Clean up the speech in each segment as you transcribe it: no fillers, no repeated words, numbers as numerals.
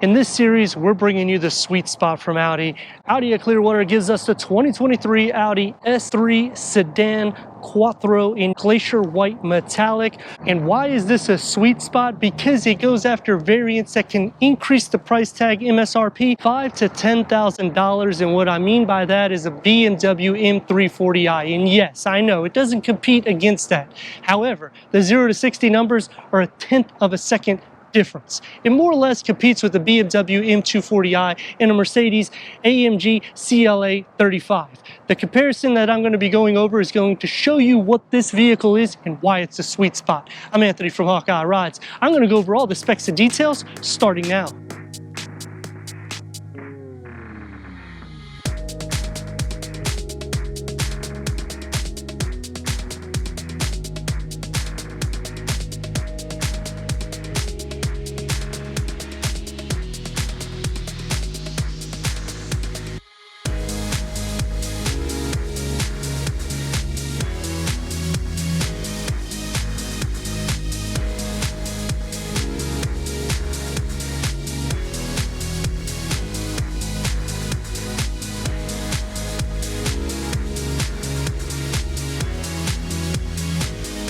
In this series, we're bringing you the sweet spot from Audi. Audi at Clearwater gives us the 2023 Audi S3 sedan Quattro in glacier white metallic. And why is this a sweet spot? Because it goes after variants that can increase the price tag MSRP $5,000 to $10,000. And what I mean by that is a BMW M340i. And yes, I know it doesn't compete against that. However, the 0 to 60 numbers are a tenth of a second difference. It more or less competes with the BMW M240i and a Mercedes AMG CLA 35. The comparison that I'm going to be going over is going to show you what this vehicle is and why it's a sweet spot. I'm Anthony from Hawkeye Rides. I'm going to go over all the specs and details starting now.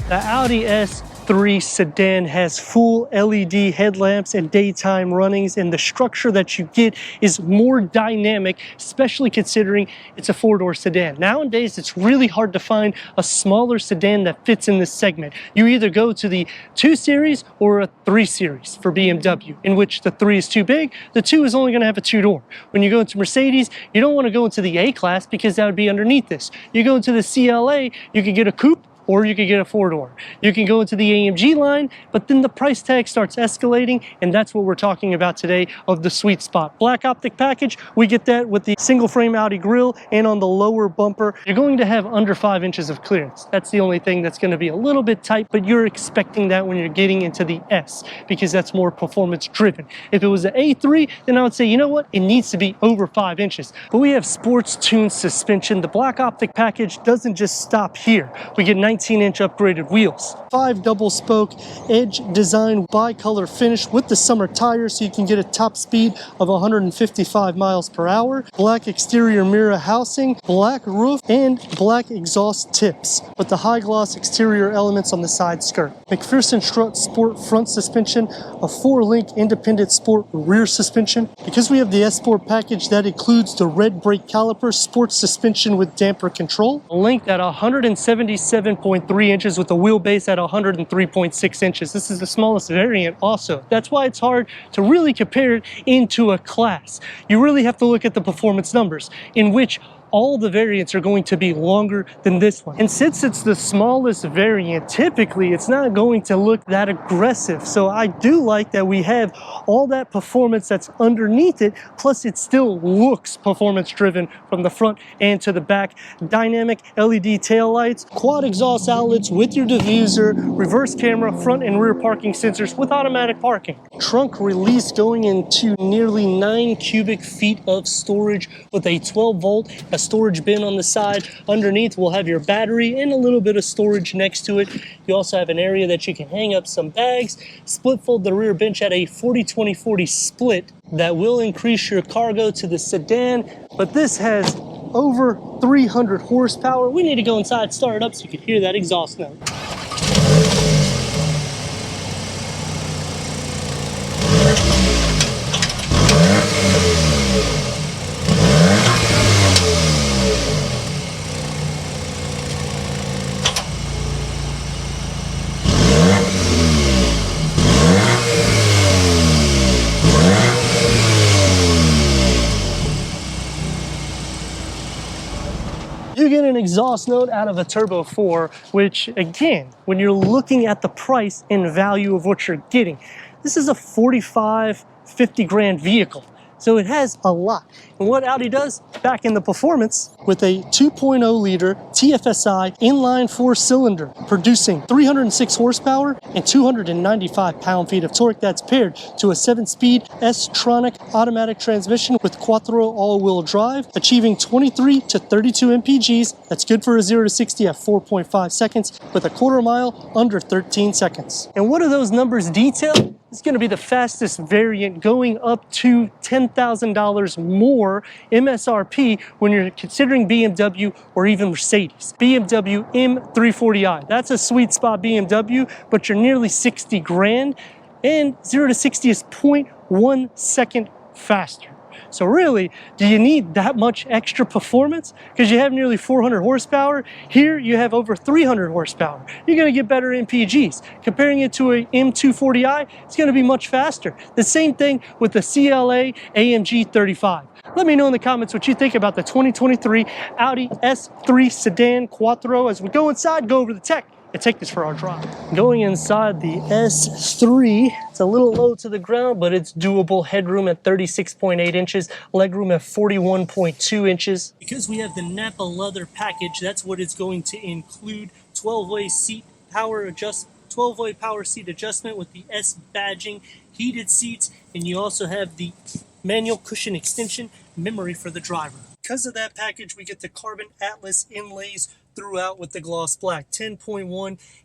The Audi S3 sedan has full LED headlamps and daytime runnings, and the structure that you get is more dynamic, especially considering it's a four-door sedan. Nowadays, it's really hard to find a smaller sedan that fits in this segment. You either go to the 2 Series or a 3 Series for BMW, in which the 3 is too big, the 2 is only going to have a 2-door. When you go into Mercedes, you don't want to go into the A-Class because that would be underneath this. You go into the CLA, you could get a coupe, or you could get a 4-door. You can go into the AMG line, but then the price tag starts escalating, and that's what we're talking about today of the sweet spot. Black optic package, we get that with the single frame Audi grille, and on the lower bumper, you're going to have under 5 inches of clearance. That's the only thing that's going to be a little bit tight, but you're expecting that when you're getting into the S, because that's more performance driven. If it was an A3, then I would say, you know what, it needs to be over 5 inches. But we have sports tuned suspension. The black optic package doesn't just stop here. We get 19-inch upgraded wheels, 5 double spoke edge design bicolor finish with the summer tires so you can get a top speed of 155 miles per hour, black exterior mirror housing, black roof, and black exhaust tips with the high gloss exterior elements on the side skirt. McPherson Strut Sport front suspension, a 4-link independent sport rear suspension. Because we have the S Sport package, that includes the red brake caliper, sports suspension with damper control, linked at 177.3 inches with a wheelbase at 103.6 inches. This is the smallest variant also. That's why it's hard to really compare it into a class. You really have to look at the performance numbers, in which all the variants are going to be longer than this one. And since it's the smallest variant, typically it's not going to look that aggressive. So I do like that we have all that performance that's underneath it, plus it still looks performance driven from the front and to the back. Dynamic LED taillights, quad exhaust outlets with your diffuser, reverse camera, front and rear parking sensors with automatic parking. Trunk release going into nearly 9 cubic feet of storage with a 12-volt, a storage bin on the side. Underneath we'll have your battery and a little bit of storage next to it. You also have an area that you can hang up some bags. Split fold the rear bench at a 40-20-40 split that will increase your cargo to the sedan, but this has over 300 horsepower. We need to go inside, start it up so you can hear that exhaust note. You get an exhaust note out of a Turbo 4, which again, when you're looking at the price and value of what you're getting, this is a 50 grand vehicle. So it has a lot. And what Audi does, back in the performance, with a 2.0 liter TFSI inline 4-cylinder, producing 306 horsepower and 295 pound-feet of torque. That's paired to a 7-speed S-tronic automatic transmission with Quattro all-wheel drive, achieving 23 to 32 mpgs. That's good for a 0 to 60 at 4.5 seconds, with a quarter mile under 13 seconds. And what do those numbers detail? It's going to be the fastest variant, going up to $10,000 more MSRP when you're considering BMW or even Mercedes. BMW M340i. That's a sweet spot BMW, but you're nearly 60 grand, and 0 to 60 is 0.1 second faster. So really, do you need that much extra performance? Because you have nearly 400 horsepower. Here you have over 300 horsepower. You're going to get better MPGs. Comparing it to a M240i, it's going to be much faster. The same thing with the CLA AMG 35. Let me know in the comments what you think about the 2023 Audi S3 sedan Quattro. As we go inside, go over the tech, and take this for our drive. Going inside the S3, it's a little low to the ground, but it's doable. Headroom at 36.8 inches, legroom at 41.2 inches. Because we have the Napa leather package, that's what it's going to include. 12-way seat power 12-way power seat adjustment with the S badging, heated seats, and you also have the manual cushion extension, memory for the driver. Because of that package, we get the carbon Atlas inlays throughout with the gloss black. 10.1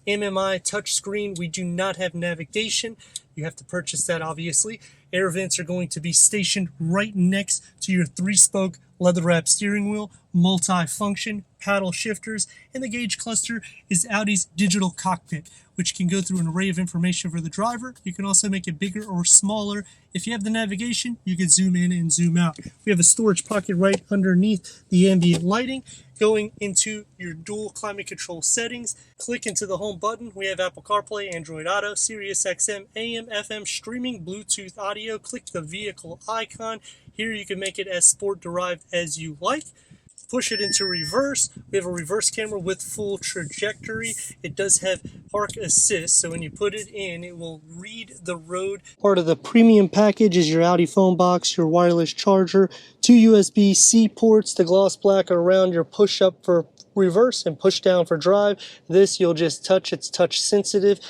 MMI touchscreen. We do not have navigation. You have to purchase that, obviously. Air vents are going to be stationed right next to your 3-spoke leather-wrapped steering wheel, multi-function, paddle shifters, and the gauge cluster is Audi's digital cockpit, which can go through an array of information for the driver. You can also make it bigger or smaller. If you have the navigation, you can zoom in and zoom out. We have a storage pocket right underneath the ambient lighting. Going into your dual climate control settings, click into the home button. We have Apple CarPlay, Android Auto, Sirius XM, AM, FM, streaming, Bluetooth audio. Click the vehicle icon. Here you can make it as sport derived as you like. Push it into reverse. We have a reverse camera with full trajectory. It does have park assist, so when you put it in, it will read the road. Part of the premium package is your Audi phone box, your wireless charger, 2 USB-C ports. The gloss black are around your push up for reverse and push down for drive. This you'll just touch. It's touch sensitive.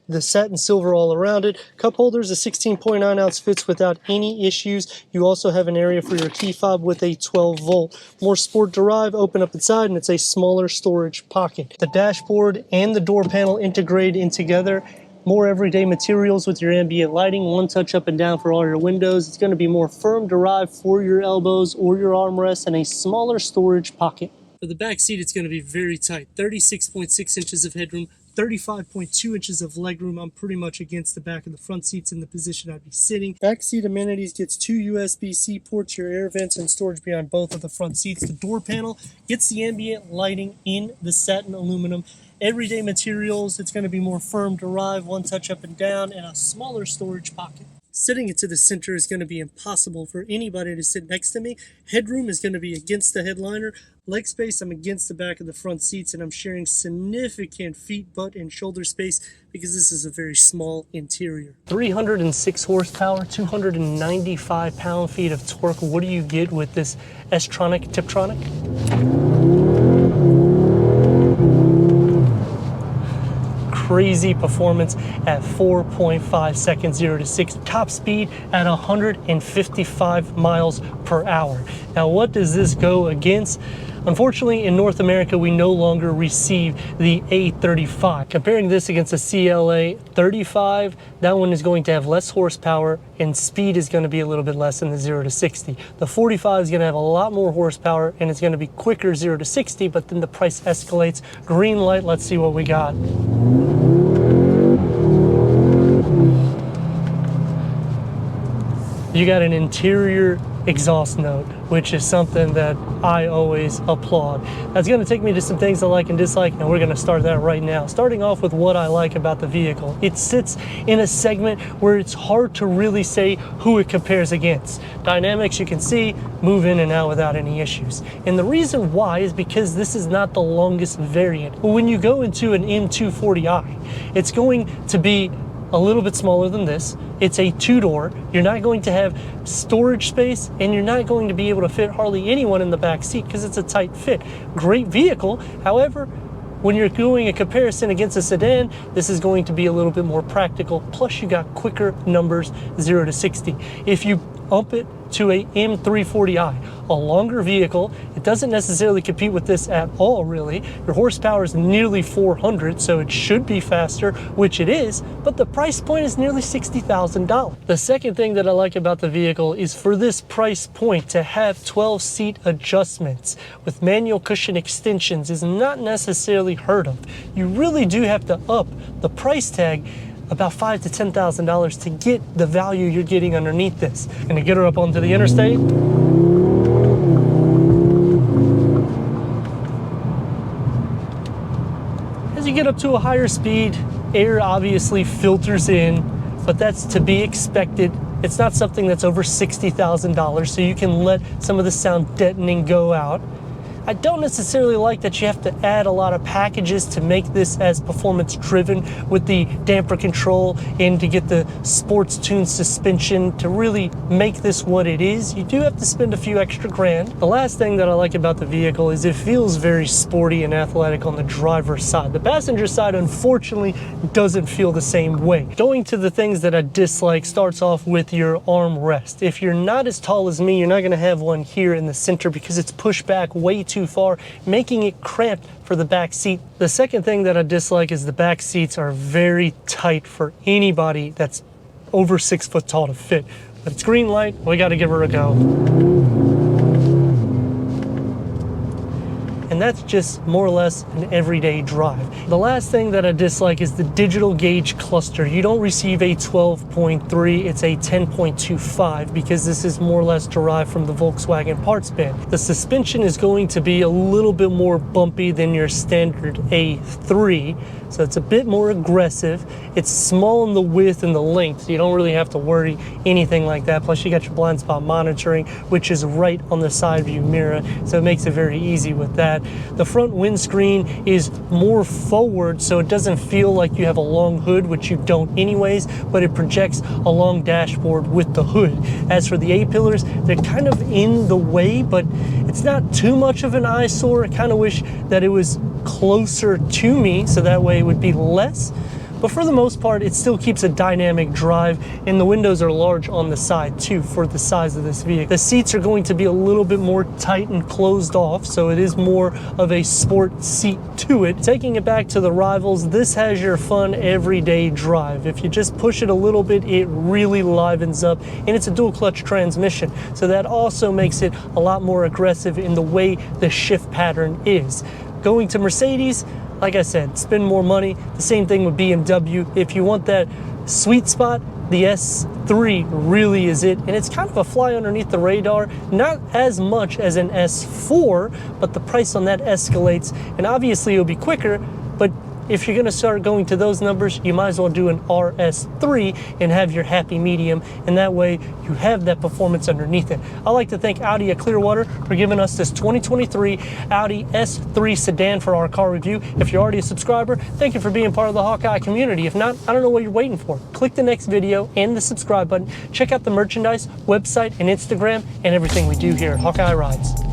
The satin silver all around it. Cup holders, a 16.9 ounce fits without any issues. You also have an area for your key fob with a 12 volt. More sport derived, open up inside, and it's a smaller storage pocket. The dashboard and the door panel integrate in together. More everyday materials with your ambient lighting, one touch up and down for all your windows. It's going to be more firm derived for your elbows or your armrests, and a smaller storage pocket. For the back seat, it's going to be very tight. 36.6 inches of headroom, 35.2 inches of legroom. I'm pretty much against the back of the front seats in the position I'd be sitting. Back seat amenities gets 2 USB-C ports, your air vents, and storage behind both of the front seats. The door panel gets the ambient lighting in the satin aluminum. Everyday materials, it's going to be more firm derived, one touch up and down, and a smaller storage pocket. Sitting it to the center is going to be impossible for anybody to sit next to me. Headroom is going to be against the headliner. Leg space, I'm against the back of the front seats, and I'm sharing significant feet, butt, and shoulder space because this is a very small interior. 306 horsepower, 295 pound-feet of torque. What do you get with this S-tronic, Tiptronic? Crazy performance at 4.5 seconds 0 to 60. Top speed at 155 miles per hour. Now, what does this go against? Unfortunately, in North America, we no longer receive the A35. Comparing this against the CLA 35, that one is going to have less horsepower and speed is going to be a little bit less than the 0 to 60. The 45 is going to have a lot more horsepower and it's going to be quicker 0 to 60, but then the price escalates. Green light, let's see what we got. You got an interior exhaust note, which is something that I always applaud. That's going to take me to some things I like and dislike, and we're going to start that right now. Starting off with what I like about the vehicle. It sits in a segment where it's hard to really say who it compares against. Dynamics, you can see, move in and out without any issues. And the reason why is because this is not the longest variant. When you go into an M240i, it's going to be a little bit smaller than this. It's a 2-door. You're not going to have storage space, and you're not going to be able to fit hardly anyone in the back seat because it's a tight fit. Great vehicle. However, when you're doing a comparison against a sedan, this is going to be a little bit more practical. Plus, you got quicker numbers 0 to 60. If you up it to a M340i, a longer vehicle, It doesn't necessarily compete with this at all, really. Your horsepower is nearly 400, so it should be faster, which it is, but the price point is nearly $60,000. The second thing that I like about the vehicle is for this price point to have 12-seat adjustments with manual cushion extensions is not necessarily heard of. You really do have to up the price tag about $5,000 to $10,000 to get the value you're getting underneath this. Gonna get her up onto the interstate. As you get up to a higher speed, air obviously filters in, but that's to be expected. It's not something that's over $60,000, so you can let some of the sound deadening go out. I don't necessarily like that you have to add a lot of packages to make this as performance driven with the damper control and to get the sports tuned suspension to really make this what it is. You do have to spend a few extra grand. The last thing that I like about the vehicle is it feels very sporty and athletic on the driver's side. The passenger side, unfortunately, doesn't feel the same way. Going to the things that I dislike starts off with your armrest. If you're not as tall as me, you're not going to have one here in the center because it's pushed back way too far, making it cramped for the back seat. The second thing that I dislike is the back seats are very tight for anybody that's over 6 foot tall to fit. But it's green light, we got to give her a go. And that's just more or less an everyday drive. The last thing that I dislike is the digital gauge cluster. You don't receive a 12.3, it's a 10.25 because this is more or less derived from the Volkswagen parts band. The suspension is going to be a little bit more bumpy than your standard A3, so it's a bit more aggressive. It's small in the width and the length, so you don't really have to worry anything like that. Plus you got your blind spot monitoring, which is right on the side view mirror, so it makes it very easy with that. The front windscreen is more forward, so it doesn't feel like you have a long hood, which you don't anyways, but it projects a long dashboard with the hood. As for the A-pillars, they're kind of in the way, but it's not too much of an eyesore. I kind of wish that it was closer to me, so that way it would be less. But for the most part, it still keeps a dynamic drive, and the windows are large on the side too for the size of this vehicle. The seats are going to be a little bit more tight and closed off, so it is more of a sport seat to it. Taking it back to the rivals, this has your fun everyday drive. If you just push it a little bit, it really livens up, and it's a dual clutch transmission, so that also makes it a lot more aggressive in the way the shift pattern is. Going to Mercedes, like I said, spend more money. The same thing with BMW. If you want that sweet spot, the S3 really is it. And it's kind of a fly underneath the radar, not as much as an S4, but the price on that escalates. And obviously it'll be quicker, but if you're gonna start going to those numbers, you might as well do an RS3 and have your happy medium, and that way you have that performance underneath it. I'd like to thank Audi at Clearwater for giving us this 2023 Audi S3 sedan for our car review. If you're already a subscriber, thank you for being part of the Hawkeye community. If not, I don't know what you're waiting for. Click the next video and the subscribe button. Check out the merchandise, website, and Instagram, and everything we do here at Hawkeye Rides.